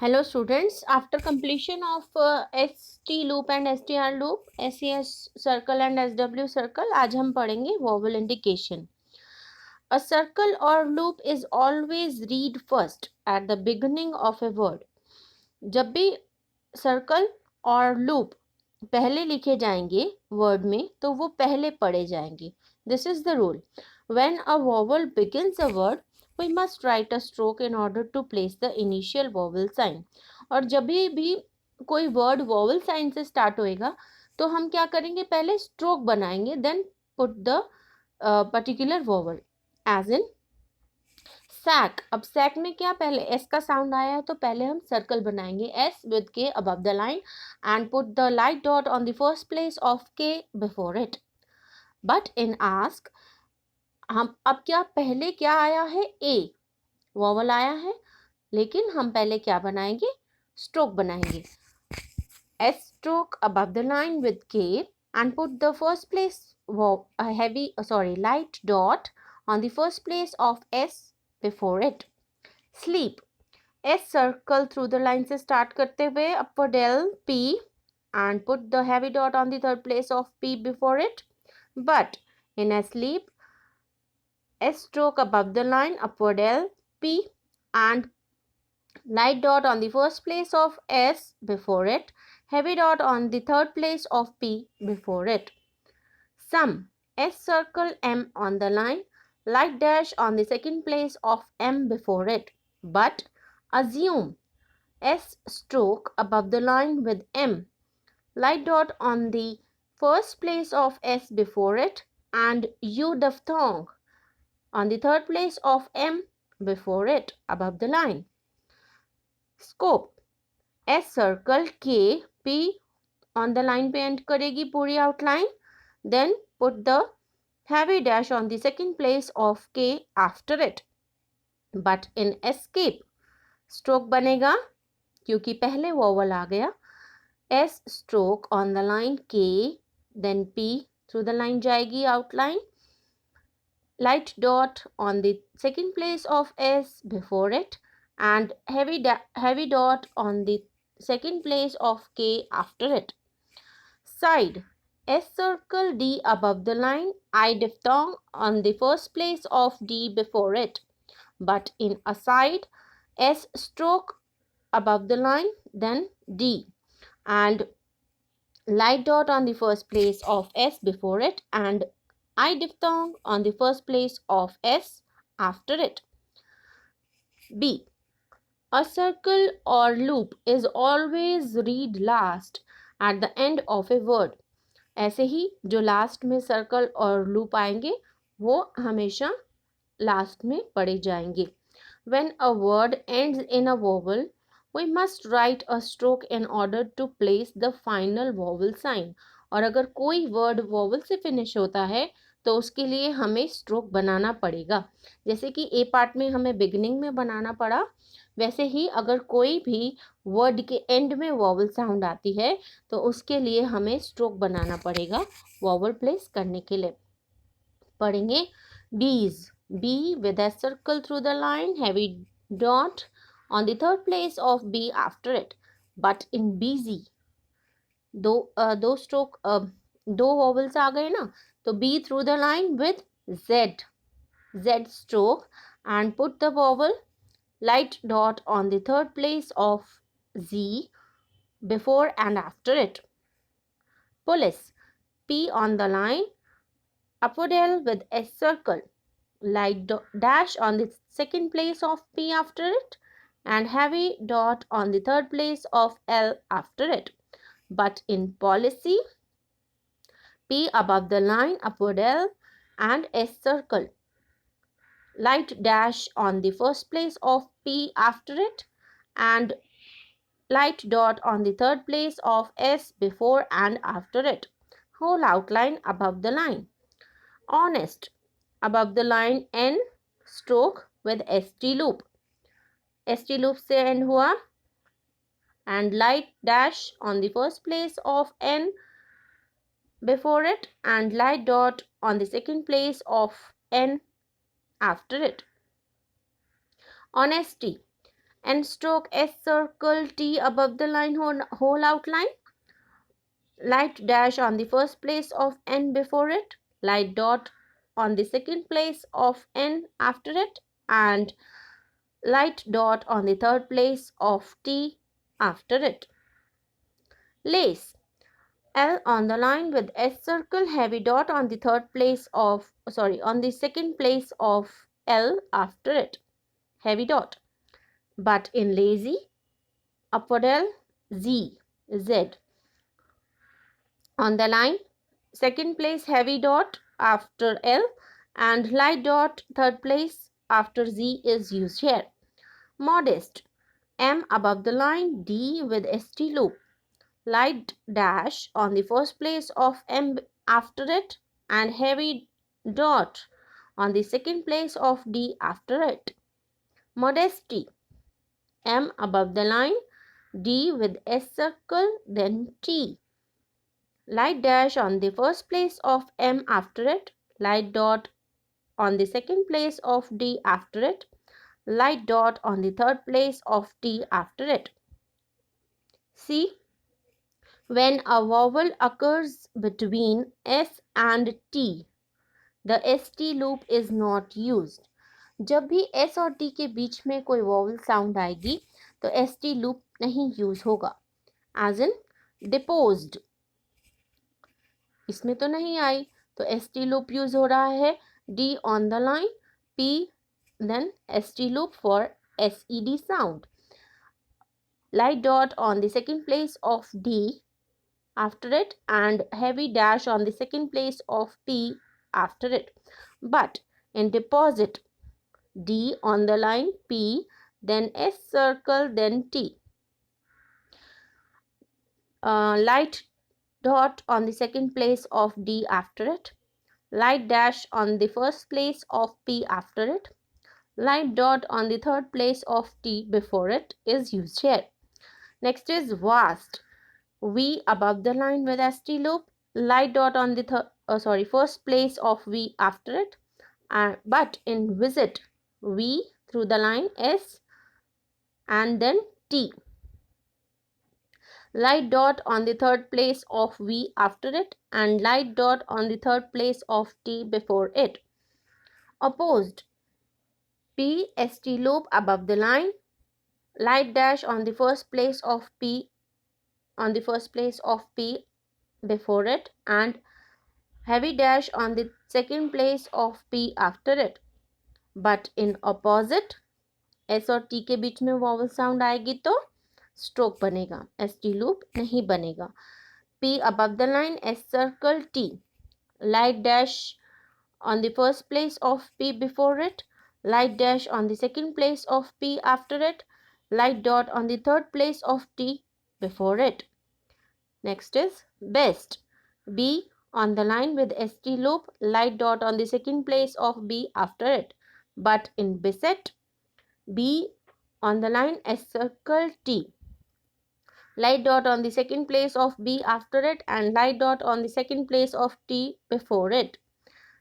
Hello students, after completion of ST loop and STR loop, SES circle and SW circle, आज हम पढ़ेंगे vowel indication. A circle or loop is always read first at the beginning of a word. जब भी circle और loop पहले लिखे जाएंगे word में तो वो पहले पढ़े जाएंगे. This is the rule. When a vowel begins a word, we must write a stroke in order to place the initial vowel sign. और जब भी कोई वर्ड वॉवल साइन से स्टार्ट होएगा तो हम क्या करेंगे, पहले स्ट्रोक बनाएंगे, then put the particular vowel. As in sack. अब सैक में क्या, पहले एस का साउंड आया है तो पहले हम सर्कल बनाएंगे, S with K above the line and put the light dot on the first place of K before it. But in ask, हम अब क्या, पहले क्या आया है, ए वॉवल आया है, लेकिन हम पहले क्या बनाएंगे, स्ट्रोक बनाएंगे. S stroke above the line with K and put the first place light dot on the first place of S before it. Sleep. S circle through the line से start करते हुए upward L P and put the heavy dot on the third place of P before it. But in asleep, S stroke above the line upward L P and light dot on the first place of S before it, heavy dot on the third place of P before it. Sum. S circle M on the line, light dash on the second place of M before it. But assume S stroke above the line with M, light dot on the first place of S before it, and U diphthong on the third place of M before it above the line. Scope. S circle K P on the line पे end करेगी पूरी outline. Then put the heavy dash on the second place of K after it. But in escape, stroke बनेगा क्योंकि पहले vowel आ गया. S stroke on the line K, then P through the line जाएगी outline. Light dot on the second place of S before it and heavy dot on the second place of K after it. Side. S circle D above the line, I diphthong on the first place of D before it. But in aside, S stroke above the line, then D, and light dot on the first place of S before it and I diphthong on the first place of S after it. B. A circle or loop is always read last at the end of a word. ऐसे ही जो last में circle और loop आएंगे वो हमेशा last में पढ़े जाएंगे. When a word ends in a vowel, we must write a stroke in order to place the final vowel sign. और अगर कोई वर्ड वॉवल से फिनिश होता है तो उसके लिए हमें स्ट्रोक बनाना पड़ेगा. जैसे कि ए पार्ट में हमें बिगिनिंग में बनाना पड़ा, वैसे ही अगर कोई भी वर्ड के एंड में वॉवल साउंड आती है तो उसके लिए हमें स्ट्रोक बनाना पड़ेगा वॉवल प्लेस करने के लिए. पढ़ेंगे बीज. B with a circle through the line, heavy dot on the third place of B after it. But in busy, दो स्ट्रोक दो वॉवल्स आ गए ना, तो B through the line with Z stroke and put the vowel light dot on the third place of Z before and after it. Police. P on the line, upward L with S circle, light dash on the second place of P after it and heavy dot on the third place of L after it. But in policy, P above the line, upward L and S circle, light dash on the first place of P after it and light dot on the third place of S before and after it. Whole outline above the line. Honest. Above the line N stroke with ST loop. ST loop से end हुआ and light dash on the first place of N before it and light dot on the second place of N after it. Honesty. N stroke S circle T above the line whole outline. Light dash on the first place of N before it. Light dot on the second place of N after it. And light dot on the third place of T after it. Lace. L on the line with S circle, heavy dot on the on the second place of L after it, heavy dot. But in lazy, upward L, Z, Z. On the line, second place heavy dot after L and light dot third place after Z is used here. Modest, M above the line, D with ST loop. Light dash on the first place of M after it and heavy dot on the second place of D after it. Modesty, M above the line, D with S circle, then T. Light dash on the first place of M after it, light dot on the second place of D after it, light dot on the third place of T after it. C. When a vowel occurs between S and T, the ST loop is not used. जब भी S और T के बीच में कोई vowel sound आएगी तो ST loop नहीं use होगा. As in deposed, इसमें तो नहीं आई तो ST loop use हो रहा है. D on the line, P then ST loop for SED sound. Light dot on the second place of D after it and heavy dash on the second place of P after it. But in deposit, D on the line, P, then S circle, then T. Light dot on the second place of D after it. Light dash on the first place of P after it. Light dot on the third place of T before it is used here. Next is vast. V above the line with ST loop, light dot on the first place of V after it, but in visit, V through the line S and then T. Light dot on the third place of V after it and light dot on the third place of T before it. Opposed, P ST loop above the line, light dash on the first place of P before it and heavy dash on the second place of P after it. But in opposite, S और T के बीच में vowel sound आएगी तो stroke बनेगा, ST loop नहीं बनेगा. P above the line, S circle, T. Light dash on the first place of P before it, light dash on the second place of P after it, light dot on the third place of T before it. Next is best. B on the line with ST loop, light dot on the second place of B after it. But in beset, B on the line, S circle, T. Light dot on the second place of B after it and light dot on the second place of T before it.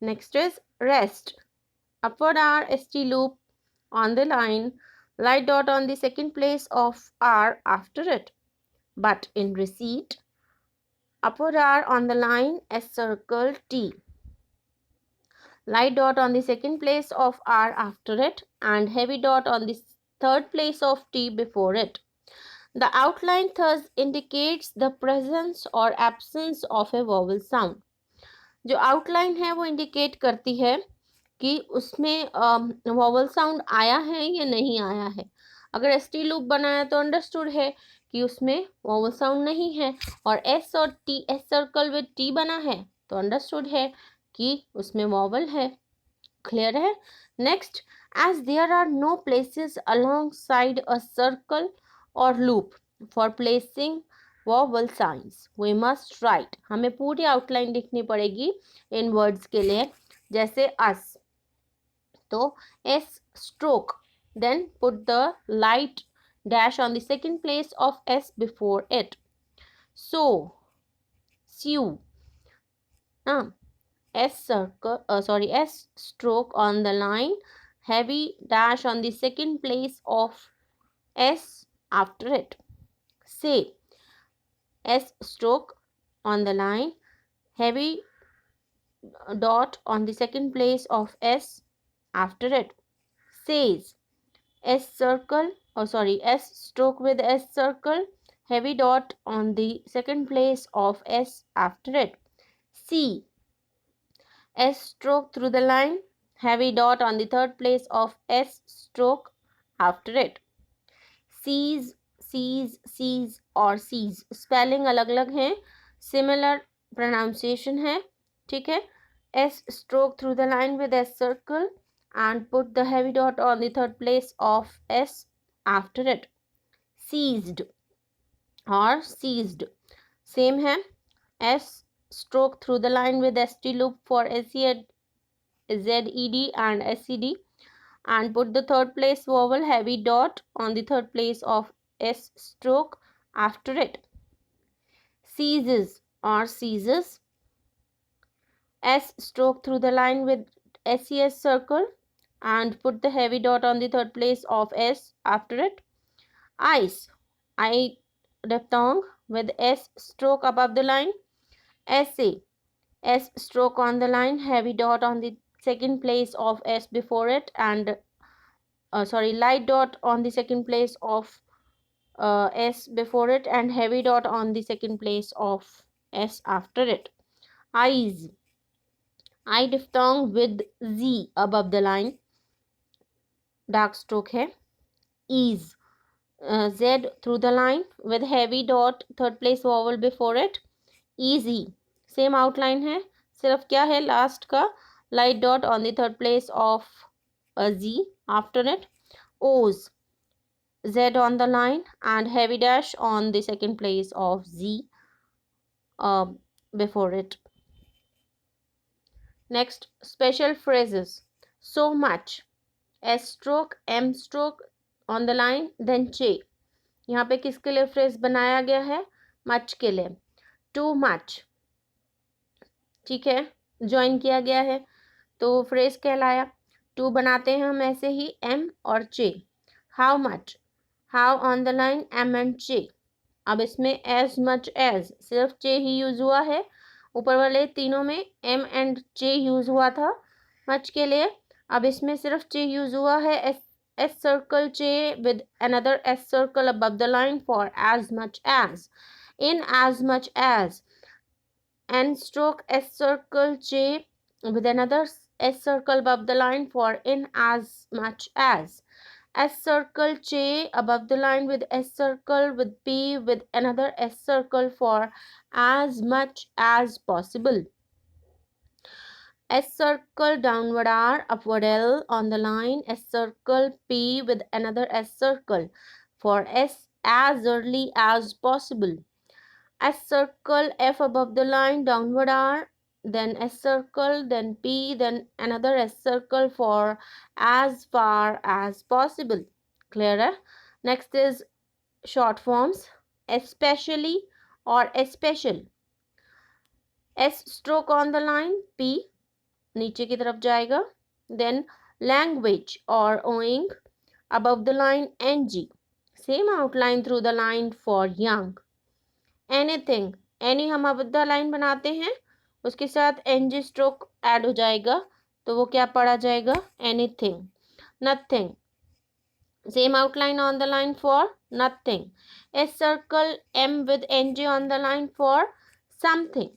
Next is rest. Upward R, ST loop on the line, light dot on the second place of R after it. But in receipt, upward R on the line, S circle, T. Light dot on the second place of R after it and heavy dot on the third place of T before it. The outline thus indicates the presence or absence of a vowel sound. जो outline है वो indicate करती है कि उसमें vowel sound आया है या नहीं आया है. अगर ST loop बनाया तो understood है कि उसमें vowel sound नहीं है और S और T, S circle with T बना है तो understood है कि उसमें vowel है. Clear है? Next, as there are no places alongside a circle or loop for placing vowel signs, we must write. हमें पूरी outline लिखनी पड़ेगी इन words के लिए. जैसे us, तो S stroke, then put the light dash on the second place of S before it. So, sew. S circle, S stroke on the line, heavy dash on the second place of S after it. Say, S stroke on the line, heavy dot on the second place of S after it. Says, S circle, S stroke with S circle, heavy dot on the second place of S after it. C, S stroke through the line, heavy dot on the third place of S stroke after it. Sees, sees और sees spelling अलग अलग हैं, similar pronunciation है, ठीक है. S stroke through the line with S circle and put the heavy dot on the third place of S after it. Seized और seized same है. S stroke through the line with ST loop for SED, ZED and SED and put the third place vowel heavy dot on the third place of S stroke after it. Seizes or seizes. S stroke through the line with SES circle and put the heavy dot on the third place of S after it. Ice, I diphthong with S stroke above the line. SA, S stroke on the line, heavy dot on the second place of S before it and light dot on the second place of S before it and heavy dot on the second place of S after it. Eyes, I diphthong with Z above the line, dark stroke है. Ease, Z through the line with heavy dot third place vowel before it. Easy, same outline है, सिर्फ क्या है last का light dot on the third place of Z after it. O's, Z on the line and heavy dash on the second place of Z before it. Next, special phrases. So much, S stroke, M stroke on the line, then चे. यहाँ पे किसके लिए phrase बनाया गया है? Much के लिए. Too much, ठीक है, ज्वाइन किया गया है तो फ्रेज कहलाया. टू बनाते हैं हम ऐसे ही, एम और chay. How much, how on the line, M and chay. अब इसमें एज मच एज सिर्फ चे ही यूज हुआ है, ऊपर वाले तीनों में एम एंड चे यूज हुआ था मच के लिए. अब इसमें सिर्फ चे यूज हुआ है. S circle chay with another S circle above the line for as much as. In as much as, N stroke S circle J with another S circle above the line for in as much as. S circle J above the line with S circle with P with another S circle for as much as possible. S circle downward R, upward L on the line. S circle P with another S circle for S as early as possible. S circle F above the line, downward R, then S circle, then P, then another S circle for as far as possible. Clear है? Next is short forms, especially or especial. S stroke on the line, P नीचे की तरफ जाएगा. Then language or owing, above the line, NG. Same outline through the line for young. Anything, any हम अब the line बनाते हैं उसके साथ एनजी स्ट्रोक ऐड हो जाएगा तो वो क्या पढ़ा जाएगा? Anything. Nothing, same outline on the line for nothing. S circle M with NG on the line for something.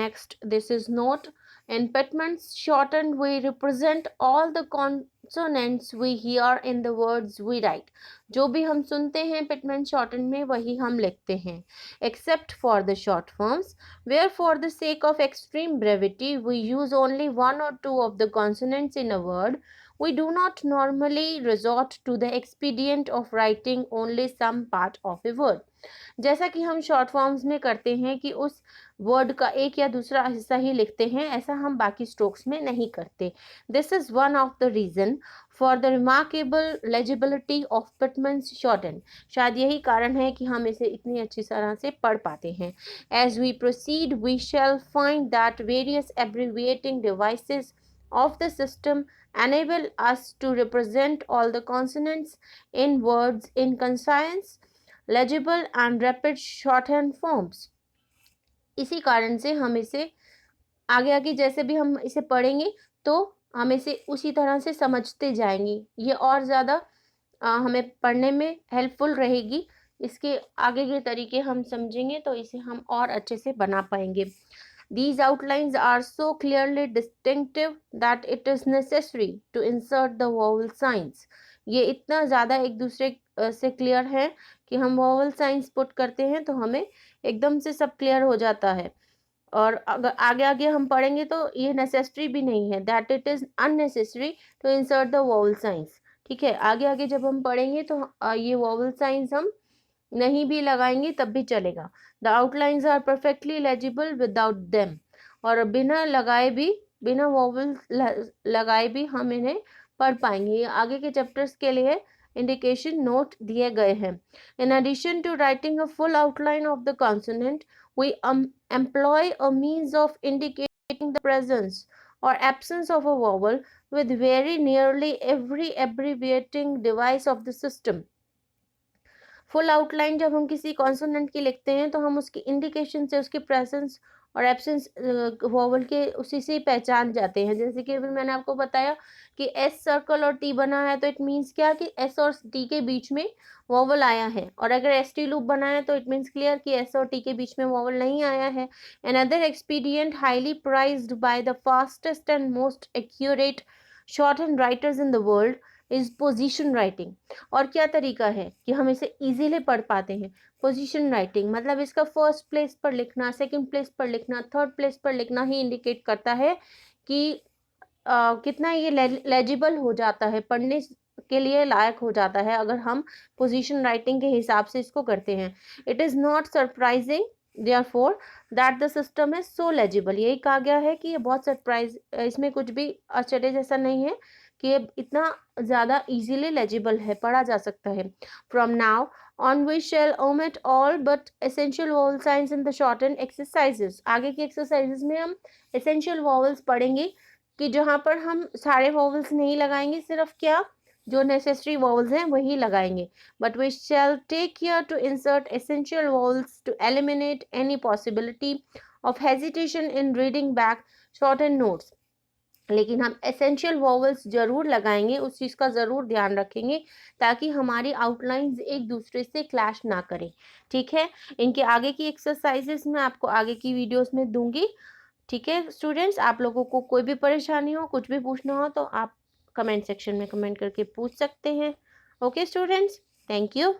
Next, this is note. In Pitman's shortened, we represent all the consonants we hear in the words we write. जो भी हम सुनते हैं Pitman shortened में वही हम लिखते हैं, except for the short forms, where for the sake of extreme brevity we use only one or two of the consonants in a word. We do not normally resort to the expedient of writing only some part of a word. जैसा कि हम short forms में करते हैं कि उस word का एक या दूसरा हिस्सा ही लिखते हैं, ऐसा हम बाकी स्ट्रोक्स में नहीं करते. This is one of the reason for the remarkable legibility of Pitman's shorthand. शायद यही कारण है कि हम इसे इतनी अच्छी तरह से पढ़ पाते हैं. As we proceed we shall find that various abbreviating devices of the system enable us to represent all the consonants in words in concise, legible and rapid shorthand forms. इसी कारण से हम इसे आगे आगे जैसे भी हम इसे पढ़ेंगे तो हम इसे उसी तरह से समझते जाएंगे, ये और ज़्यादा हमें पढ़ने में हेल्पफुल रहेगी। इसके आगे के तरीके हम समझेंगे तो इसे हम और अच्छे से बना पाएंगे। These outlines are so clearly distinctive that it is necessary to insert the vowel signs. ये इतना ज़्यादा एक दूसरे से क्लियर है कि हम vowel signs पुट करते हैं तो हमें एकदम से सब क्लियर हो जाता है। और अगर आगे आगे हम पढ़ेंगे तो ये नेसेसरी भी नहीं है, that it is unnecessary to insert the vowel signs. ठीक है, आगे आगे जब हम पढ़ेंगे तो ये वोवल साइंस हम नहीं भी लगाएंगे तब भी चलेगा। The outlines are perfectly legible without them, और बिना लगाए भी, बिना वोवल लगाए भी हम इन्हें पढ़ पाएंगे। ये आगे के चैप्टर्स के लिए इंडिकेशन नोट दिए गए हैं। In addition to writing a full outline of the consonant, we employ a means of indicating the presence or absence of a vowel with very nearly every abbreviating device of the system. Full outline जब हम किसी consonant की लिखते हैं तो हम उसकी indication से उसके प्रेजेंस और एब्सेंस वोवल के उसी से पहचान जाते हैं। जैसे कि अभी मैंने आपको बताया कि एस सर्कल और टी बना है तो इट मीन्स क्या कि एस और टी के बीच में वोवल आया है, और अगर एस टी लूप बना है तो इट मीन्स क्लियर कि एस और टी के बीच में वोवल नहीं आया है। Another expedient highly prized by the fastest and most accurate short hand writers in the world is position writing. और क्या तरीका है कि हम इसे इजीली पढ़ पाते हैं? पोजीशन राइटिंग मतलब इसका फर्स्ट प्लेस पर लिखना, सेकंड प्लेस पर लिखना, थर्ड प्लेस पर लिखना ही इंडिकेट करता है कि कितना ये लेजिबल हो जाता है, पढ़ने के लिए लायक हो जाता है अगर हम पोजीशन राइटिंग के हिसाब से इसको करते हैं। It is not surprising therefore that the system is so legible। यही कहा गया है कि ये बहुत सरप्राइज, इसमें कुछ भी आश्चर्य जैसा नहीं है कि ये इतना ज़्यादा इजीली लेजिबल है, पढ़ा जा सकता है। From now on we shall omit all but essential vowel signs in the shorthand exercises. आगे की एक्सरसाइजेस में हम एसेंशियल वोवल्स पढ़ेंगे कि जहाँ पर हम सारे वोवल्स नहीं लगाएंगे, सिर्फ क्या जो नेसेसरी वोवल्स हैं वही लगाएंगे। But we shall take care to insert essential vowels to eliminate any possibility of hesitation in reading back shorthand notes. लेकिन हम एसेंशियल वोवल्स जरूर लगाएंगे, उस चीज़ का ज़रूर ध्यान रखेंगे ताकि हमारी आउटलाइंस एक दूसरे से क्लैश ना करें। ठीक है, इनके आगे की एक्सरसाइजेस मैं आपको आगे की वीडियोस में दूंगी। ठीक है स्टूडेंट्स, आप लोगों को कोई भी परेशानी हो, कुछ भी पूछना हो तो आप कमेंट सेक्शन में कमेंट करके पूछ सकते हैं। Okay students, thank you.